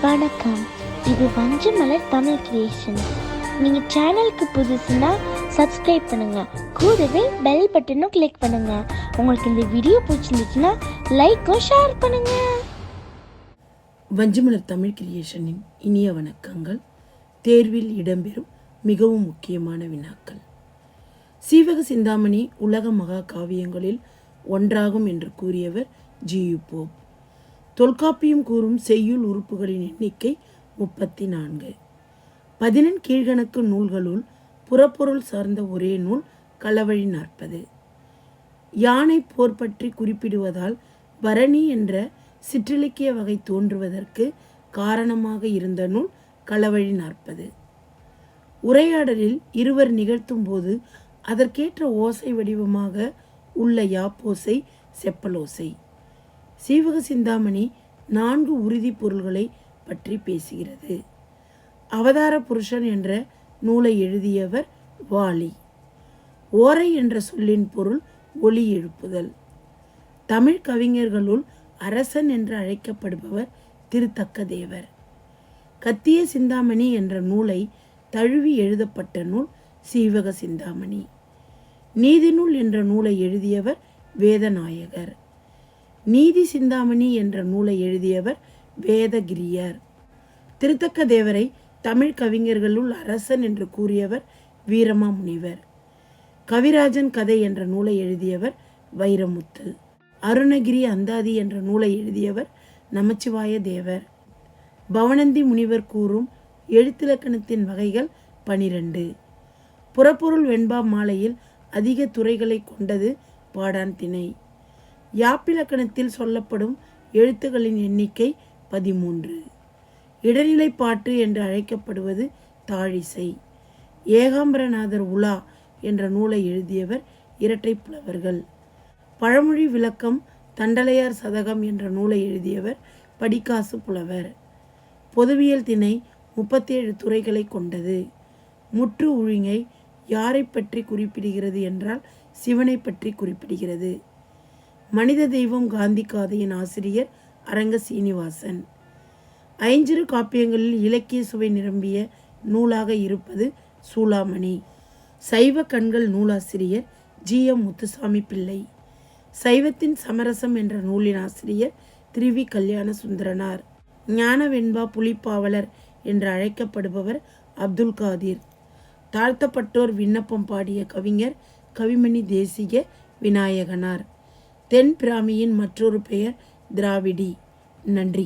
வணக்கம். இது வஞ்சமலர் தமிழ் கிரியேஷன். நீங்க சேனலுக்கு புதுசுன்னா சப்ஸ்கிரைப் பண்ணுங்க, கூடவே பெல் பட்டனும் கிளிக் பண்ணுங்க. உங்களுக்கு இந்த வீடியோ பிடிச்சிருந்துச்சுன்னா லைக்கும் ஷேர் பண்ணுங்க. வஞ்சமலர் தமிழ் கிரியேஷனின் இனிய வணக்கங்கள். தேர்வில் இடம்பெறும் மிகவும் முக்கியமான வினாக்கள். சீவக சிந்தாமணி உலக மகா காவியங்களில் ஒன்றாகும் என்று கூறியவர் ஜி.யு. போப். தொல்காப்பியம் கூறும் செய்யுள் உறுப்புகளின் எண்ணிக்கை 34. 11 கீழ்கணக்கு நூல்களுள் புறப்பொருள் சார்ந்த ஒரே நூல் களவழி 40. யானை போர் பற்றி குறிப்பிடுவதால் பரணி என்ற சிற்றிலக்கிய வகை தோன்றுவதற்கு காரணமாக இருந்த நூல் களவழி 40. உரையாடலில் இருவர் நிகழ்த்தும் போது அதற்கேற்ற ஓசை வடிவமாக உள்ள யாப்போசை செப்பலோசை. சீவக சிந்தாமணி 4 உறுதி பொருள்களை பற்றி பேசுகிறது. அவதார புருஷன் என்ற நூலை எழுதியவர் வாலி. ஓரை என்ற சொல்லின் பொருள் ஒலி எழுப்புதல். தமிழ் கவிஞர்களுள் அரசன் என்று அழைக்கப்படுபவர் திருத்தக்கதேவர். கத்திய சிந்தாமணி என்ற நூலை தழுவி எழுதப்பட்ட நூல் சீவக சிந்தாமணி. நீதிநூல் என்ற நூலை எழுதியவர் வேதநாயகர். நீதி சிந்தாமணி என்ற நூலை எழுதியவர் வேதகிரியர். திருத்தக்கதேவரை தமிழ் கவிஞர்களுள் அரசன் என்று கூறியவர் வீரமாமுனிவர். கவிராஜன் கதை என்ற நூலை எழுதியவர் வைரமுத்து. அருணகிரி அந்தாதி என்ற நூலை எழுதியவர் நமச்சிவாய தேவர். பவணந்தி முனிவர் கூறும் எழுத்திலக்கணத்தின் வகைகள் 12. புறப்பொருள் வெண்பா மாலையில் அதிக துறைகளை கொண்டது பாடான் திணை. யாப்பிலக்கணத்தில் சொல்லப்படும் எழுத்துக்களின் எண்ணிக்கை 13. இடைநிலை பாட்டு என்று அழைக்கப்படுவது தாழிசை. ஏகாம்பரநாதர் உலா என்ற நூலை எழுதியவர் இரட்டை புலவர்கள். பழமொழி விளக்கம் தண்டலையார் சதகம் என்ற நூலை எழுதியவர் படிக்காசு புலவர். பொதுவியல் திணை 37 துறைகளை கொண்டது. முற்று ஒழுங்கை யாரை பற்றி குறிப்பிடுகிறது என்றால் சிவனை பற்றி குறிப்பிடுகிறது. மனித தெய்வம் காந்தி காதையின் ஆசிரியர் அரங்க சீனிவாசன். ஐஞ்சிறு காப்பியங்களில் இலக்கிய சுவை நிரம்பிய நூலாக இருப்பது சூளாமணி. சைவ கண்கள் நூலாசிரியர் ஜி.எம். முத்துசாமி பிள்ளை. சைவத்தின் சமரசம் என்ற நூலின் ஆசிரியர் திரு.வி. கல்யாண சுந்தரனார். ஞான வெண்பா புலிப்பாவலர் என்று அழைக்கப்படுபவர் அப்துல் காதிர். தாழ்த்தப்பட்டோர் விண்ணப்பம் பாடிய கவிஞர் கவிமணி தேசிக விநாயகனார். தென் பிராமியின் மற்றொரு பெயர் திராவிடி. நன்றி.